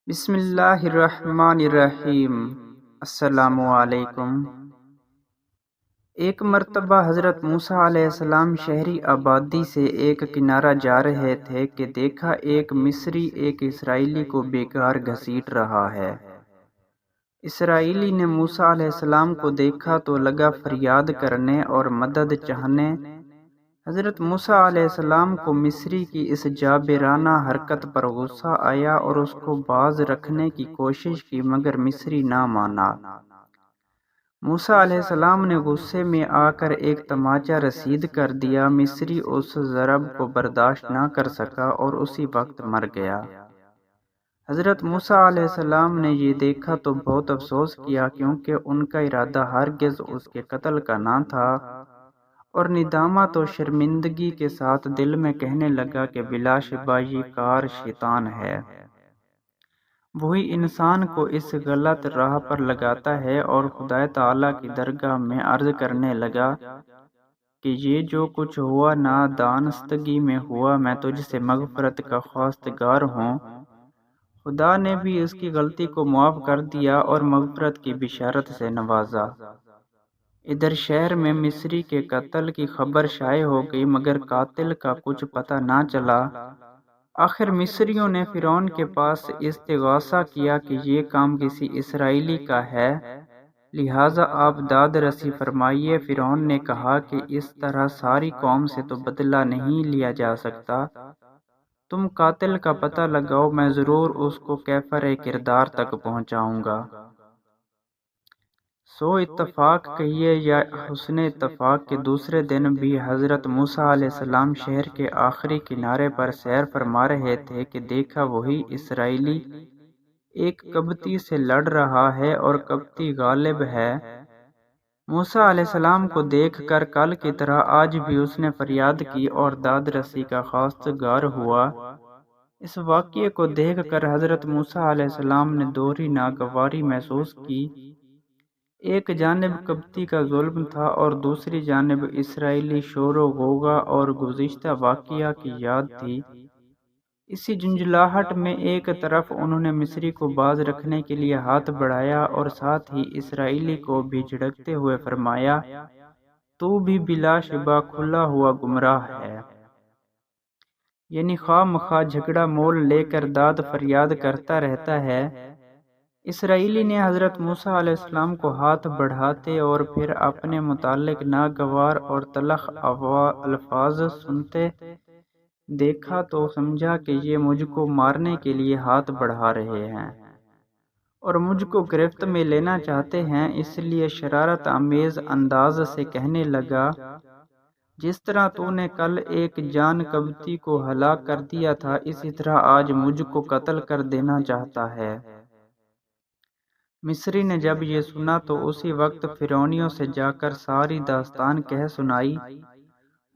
بسم اللہ الرحمن الرحیم۔ السلام علیکم۔ ایک مرتبہ حضرت موسیٰ علیہ السلام شہری آبادی سے ایک کنارہ جا رہے تھے کہ دیکھا ایک مصری ایک اسرائیلی کو بیکار گھسیٹ رہا ہے۔ اسرائیلی نے موسیٰ علیہ السلام کو دیکھا تو لگا فریاد کرنے اور مدد چاہنے۔ حضرت موسیٰ علیہ السلام کو مصری کی اس جابرانہ حرکت پر غصہ آیا اور اس کو باز رکھنے کی کوشش کی، مگر مصری نہ مانا۔ موسیٰ علیہ السلام نے غصے میں آ کر ایک تماچا رسید کر دیا۔ مصری اس ضرب کو برداشت نہ کر سکا اور اسی وقت مر گیا۔ حضرت موسیٰ علیہ السلام نے یہ دیکھا تو بہت افسوس کیا، کیونکہ ان کا ارادہ ہرگز اس کے قتل کا نہ تھا، اور ندامت و شرمندگی کے ساتھ دل میں کہنے لگا کہ بلا شبہ یہ کار شیطان ہے۔ وہی انسان کو اس غلط راہ پر لگاتا ہے، اور خدا تعالیٰ کی درگاہ میں عرض کرنے لگا کہ یہ جو کچھ ہوا نادانستگی میں ہوا، میں تجھ سے مغفرت کا خواستگار ہوں۔ خدا نے بھی اس کی غلطی کو معاف کر دیا اور مغفرت کی بشارت سے نوازا۔ ادھر شہر میں مصری کے قتل کی خبر شائع ہو گئی، مگر قاتل کا کچھ پتہ نہ چلا۔ آخر مصریوں نے فرعون کے پاس استغاثہ کیا کہ یہ کام کسی اسرائیلی کا ہے، لہٰذا آپ داد رسی فرمائیے۔ فرعون نے کہا کہ اس طرح ساری قوم سے تو بدلہ نہیں لیا جا سکتا، تم قاتل کا پتہ لگاؤ، میں ضرور اس کو کیفر کردار تک پہنچاؤں گا۔ سو اتفاق کہیے یا حسن اتفاق کے دوسرے دن بھی حضرت موسیٰ علیہ السلام شہر کے آخری کنارے پر سیر فرما رہے تھے کہ دیکھا وہی اسرائیلی ایک قبطی سے لڑ رہا ہے اور قبطی غالب ہے۔ موسیٰ علیہ السلام کو دیکھ کر کل کی طرح آج بھی اس نے فریاد کی اور داد رسی کا خواستگار ہوا۔ اس واقعے کو دیکھ کر حضرت موسیٰ علیہ السلام نے دوہری ناگواری محسوس کی۔ ایک جانب قبطی کا ظلم تھا اور دوسری جانب اسرائیلی شور و غوغا اور گزشتہ واقعہ کی یاد تھی۔ اسی جھنجھلاہٹ میں ایک طرف انہوں نے مصری کو باز رکھنے کے لیے ہاتھ بڑھایا اور ساتھ ہی اسرائیلی کو بھی جھڑکتے ہوئے فرمایا، تو بھی بلا شبہ کھلا ہوا گمراہ ہے۔ یعنی خواہ مخواہ جھگڑا مول لے کر داد فریاد کرتا رہتا ہے۔ اسرائیلی نے حضرت موسیٰ علیہ السلام کو ہاتھ بڑھاتے اور پھر اپنے متعلق ناگوار اور تلخ الفاظ سنتے دیکھا تو سمجھا کہ یہ مجھ کو مارنے کے لیے ہاتھ بڑھا رہے ہیں اور مجھ کو گرفت میں لینا چاہتے ہیں۔ اس لیے شرارت آمیز انداز سے کہنے لگا، جس طرح تو نے کل ایک جان قبطی کو ہلاک کر دیا تھا، اسی طرح آج مجھ کو قتل کر دینا چاہتا ہے۔ مصری نے جب یہ سنا تو اسی وقت فرعونیوں سے جا کر ساری داستان کہہ سنائی۔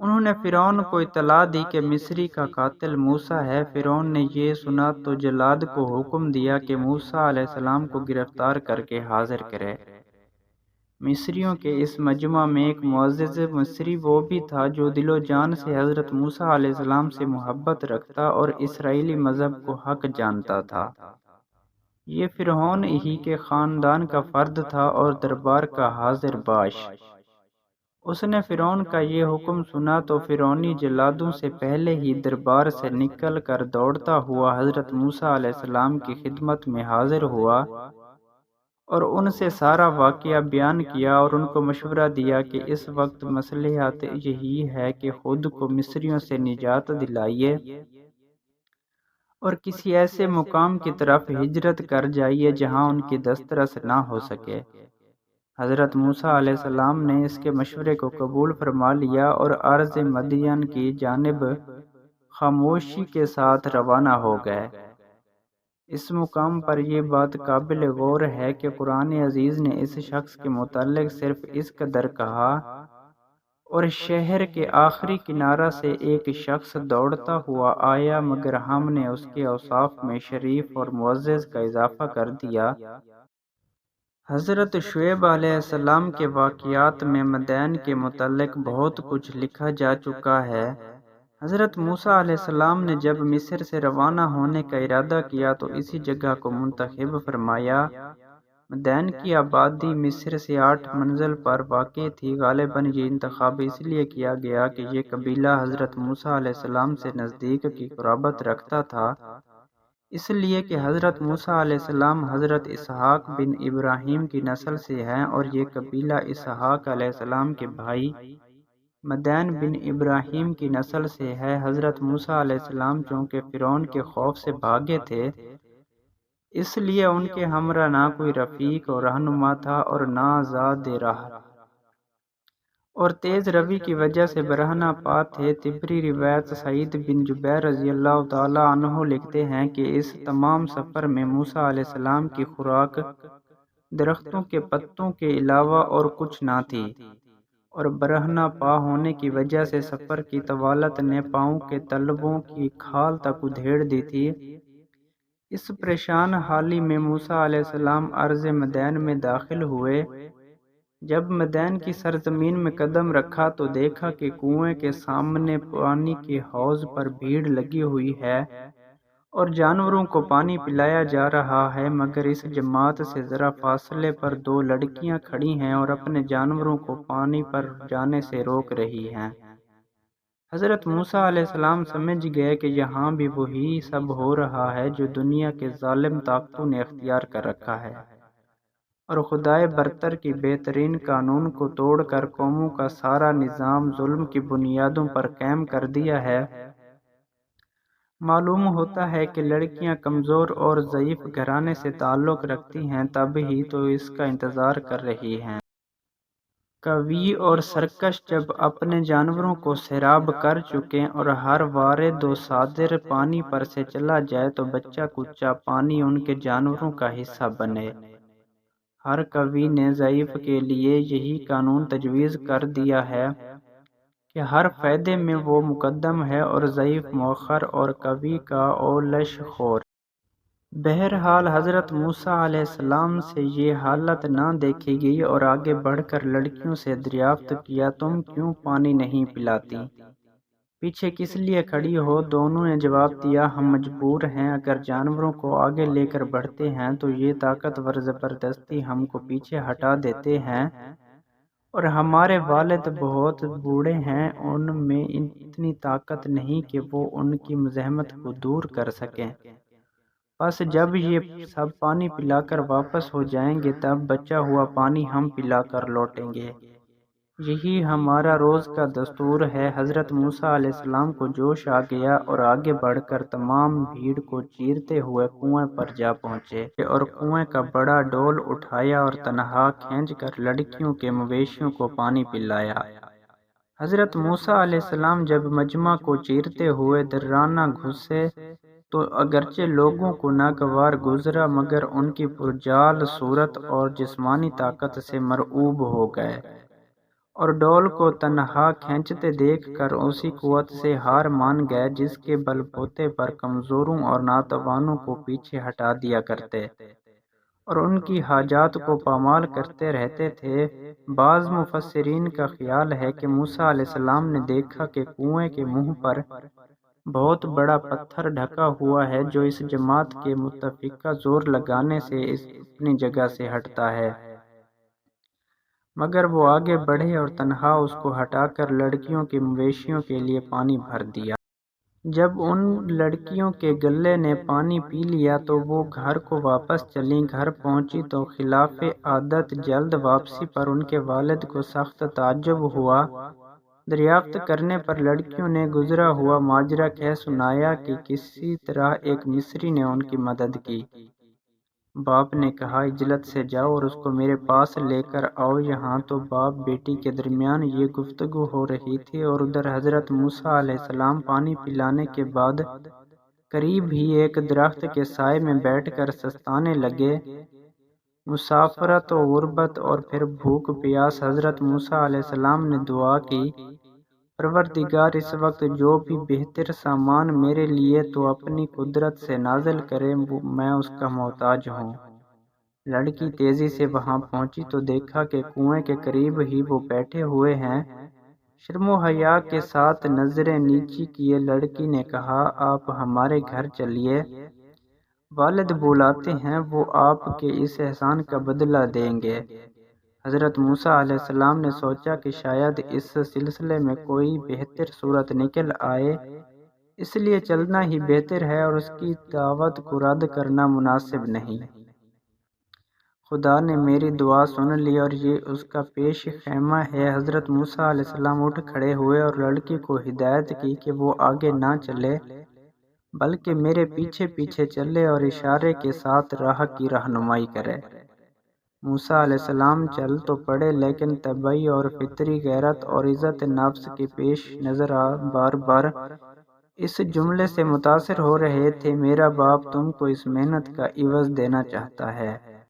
انہوں نے فرعون کو اطلاع دی کہ مصری کا قاتل موسیٰ ہے۔ فرعون نے یہ سنا تو جلاد کو حکم دیا کہ موسیٰ علیہ السلام کو گرفتار کر کے حاضر کرے۔ مصریوں کے اس مجمع میں ایک معزز مصری وہ بھی تھا جو دل و جان سے حضرت موسیٰ علیہ السلام سے محبت رکھتا اور اسرائیلی مذہب کو حق جانتا تھا۔ یہ فرعون ہی کے خاندان کا فرد تھا اور دربار کا حاضر باش۔ اس نے فرعون کا یہ حکم سنا تو فرعونی جلادوں سے پہلے ہی دربار سے نکل کر دوڑتا ہوا حضرت موسیٰ علیہ السلام کی خدمت میں حاضر ہوا اور ان سے سارا واقعہ بیان کیا اور ان کو مشورہ دیا کہ اس وقت مصلحت یہی ہے کہ خود کو مصریوں سے نجات دلائیے اور کسی ایسے مقام کی طرف ہجرت کر جائیے جہاں ان کی دسترس نہ ہو سکے۔ حضرت موسیٰ علیہ السلام نے اس کے مشورے کو قبول فرما لیا اور ارض مدین کی جانب خاموشی کے ساتھ روانہ ہو گئے۔ اس مقام پر یہ بات قابل غور ہے کہ قرآن عزیز نے اس شخص کے متعلق صرف اس قدر کہا، اور شہر کے آخری کنارہ سے ایک شخص دوڑتا ہوا آیا، مگر ہم نے اس کے اوصاف میں شریف اور معزز کا اضافہ کر دیا۔ حضرت شعیب علیہ السلام کے واقعات میں مدین کے متعلق بہت کچھ لکھا جا چکا ہے۔ حضرت موسیٰ علیہ السلام نے جب مصر سے روانہ ہونے کا ارادہ کیا تو اسی جگہ کو منتخب فرمایا۔ مدین کی آبادی مصر سے 8 منزل پر واقع تھی۔ غالباً یہ انتخاب اس لیے کیا گیا کہ یہ قبیلہ حضرت موسیٰ علیہ السلام سے نزدیک کی قرابت رکھتا تھا، اس لیے کہ حضرت موسیٰ علیہ السلام حضرت اسحاق بن ابراہیم کی نسل سے ہیں اور یہ قبیلہ اسحاق علیہ السلام کے بھائی مدین بن ابراہیم کی نسل سے ہے۔ حضرت موسیٰ علیہ السلام چونکہ فرعون کے خوف سے بھاگے تھے، اس لیے ان کے ہمراہ نہ کوئی رفیق اور رہنما تھا اور نہ ذات راہ، اور تیز روی کی وجہ سے برہنہ پا تھے۔ طبری روایت سعید بن جبیر رضی اللہ تعالی عنہ لکھتے ہیں کہ اس تمام سفر میں موسیٰ علیہ السلام کی خوراک درختوں کے پتوں کے علاوہ اور کچھ نہ تھی، اور برہنہ پا ہونے کی وجہ سے سفر کی طوالت نے پاؤں کے تلووں کی کھال تک ادھیڑ دی تھی۔ اس پریشان حالی میں موسیٰ علیہ السلام ارض مدین میں داخل ہوئے۔ جب مدین کی سرزمین میں قدم رکھا تو دیکھا کہ کنویں کے سامنے پانی کے حوض پر بھیڑ لگی ہوئی ہے اور جانوروں کو پانی پلایا جا رہا ہے، مگر اس جماعت سے ذرا فاصلے پر 2 لڑکیاں کھڑی ہیں اور اپنے جانوروں کو پانی پر جانے سے روک رہی ہیں۔ حضرت موسیٰ علیہ السلام سمجھ گئے کہ یہاں بھی وہی سب ہو رہا ہے جو دنیا کے ظالم طاقتوں نے اختیار کر رکھا ہے، اور خدائے برتر کی بہترین قانون کو توڑ کر قوموں کا سارا نظام ظلم کی بنیادوں پر قائم کر دیا ہے۔ معلوم ہوتا ہے کہ لڑکیاں کمزور اور ضعیف گھرانے سے تعلق رکھتی ہیں، تب ہی تو اس کا انتظار کر رہی ہیں۔ قوی اور سرکش جب اپنے جانوروں کو سیراب کر چکیں اور ہر وارد و صادر پانی پر سے چلا جائے تو بچہ کچا پانی ان کے جانوروں کا حصہ بنے۔ ہر قوی نے ضعیف کے لیے یہی قانون تجویز کر دیا ہے کہ ہر فائدے میں وہ مقدم ہے اور ضعیف مؤخر اور قوی کا اولش خور۔ بہرحال حضرت موسیٰ علیہ السلام سے یہ حالت نہ دیکھی گئی اور آگے بڑھ کر لڑکیوں سے دریافت کیا، تم کیوں پانی نہیں پلاتی؟ پیچھے کس لیے کھڑی ہو؟ دونوں نے جواب دیا، ہم مجبور ہیں، اگر جانوروں کو آگے لے کر بڑھتے ہیں تو یہ طاقتور زبردستی ہم کو پیچھے ہٹا دیتے ہیں، اور ہمارے والد بہت بوڑھے ہیں، ان میں اتنی طاقت نہیں کہ وہ ان کی مزاحمت کو دور کر سکیں۔ بس جب یہ سب پانی پلا کر واپس ہو جائیں گے تب بچا ہوا پانی ہم پلا کر لوٹیں گے، یہی ہمارا روز کا دستور ہے۔ حضرت موسیٰ علیہ السلام کو جوش آ گیا اور آگے بڑھ کر تمام بھیڑ کو چیرتے ہوئے کنویں پر جا پہنچے اور کنویں کا بڑا ڈول اٹھایا اور تنہا کھینچ کر لڑکیوں کے مویشیوں کو پانی پلایا۔ حضرت موسیٰ علیہ السلام جب مجمع کو چیرتے ہوئے درانہ گھسے تو اگرچہ لوگوں کو ناگوار گزرا، مگر ان کی پرجال صورت اور جسمانی طاقت سے مرعوب ہو گئے، اور ڈول کو تنہا کھینچتے دیکھ کر اسی قوت سے ہار مان گئے جس کے بل بوتے پر کمزوروں اور ناتوانوں کو پیچھے ہٹا دیا کرتے اور ان کی حاجات کو پامال کرتے رہتے تھے۔ بعض مفسرین کا خیال ہے کہ موسیٰ علیہ السلام نے دیکھا کہ کنویں کے منہ پر بہت بڑا پتھر ڈھکا ہوا ہے جو اس جماعت کے متفقہ زور لگانے سے اپنی جگہ سے ہٹتا ہے، مگر وہ آگے بڑھے اور تنہا اس کو ہٹا کر لڑکیوں کے مویشیوں کے لیے پانی بھر دیا۔ جب ان لڑکیوں کے گلے نے پانی پی لیا تو وہ گھر کو واپس چلیں۔ گھر پہنچی تو خلاف عادت جلد واپسی پر ان کے والد کو سخت تعجب ہوا۔ دریافت کرنے پر لڑکیوں نے گزرا ہوا ماجرا کہہ سنایا کہ کسی طرح ایک مصری نے ان کی مدد کی۔ باپ نے کہا، عجلت سے جاؤ اور اس کو میرے پاس لے کر آؤ۔ یہاں تو باپ بیٹی کے درمیان یہ گفتگو ہو رہی تھی اور ادھر حضرت موسیٰ علیہ السلام پانی پلانے کے بعد قریب ہی ایک درخت کے سائے میں بیٹھ کر سستانے لگے۔ مسافرت و غربت اور پھر بھوک پیاس۔ حضرت موسیٰ علیہ السلام نے دعا کی، پروردگار اس وقت جو بھی بہتر سامان میرے لیے تو اپنی قدرت سے نازل کرے، میں اس کا محتاج ہوں۔ لڑکی تیزی سے وہاں پہنچی تو دیکھا کہ کنویں کے قریب ہی وہ بیٹھے ہوئے ہیں۔ شرم و حیا کے ساتھ نظریں نیچی کیے لڑکی نے کہا، آپ ہمارے گھر چلیے، والد بلاتے ہیں، وہ آپ کے اس احسان کا بدلہ دیں گے۔ حضرت موسیٰ علیہ السلام نے سوچا کہ شاید اس سلسلے میں کوئی بہتر صورت نکل آئے، اس لیے چلنا ہی بہتر ہے اور اس کی دعوت کو رد کرنا مناسب نہیں۔ خدا نے میری دعا سن لی اور یہ اس کا پیش خیمہ ہے۔ حضرت موسیٰ علیہ السلام اٹھ کھڑے ہوئے اور لڑکی کو ہدایت کی کہ وہ آگے نہ چلے بلکہ میرے پیچھے پیچھے چلے اور اشارے کے ساتھ راہ کی رہنمائی کرے۔ موسیٰ علیہ السلام چل تو پڑے لیکن طبعی اور فطری غیرت اور عزت نفس کے پیش نظر بار بار اس جملے سے متاثر ہو رہے تھے، میرا باپ تم کو اس محنت کا عوض دینا چاہتا ہے۔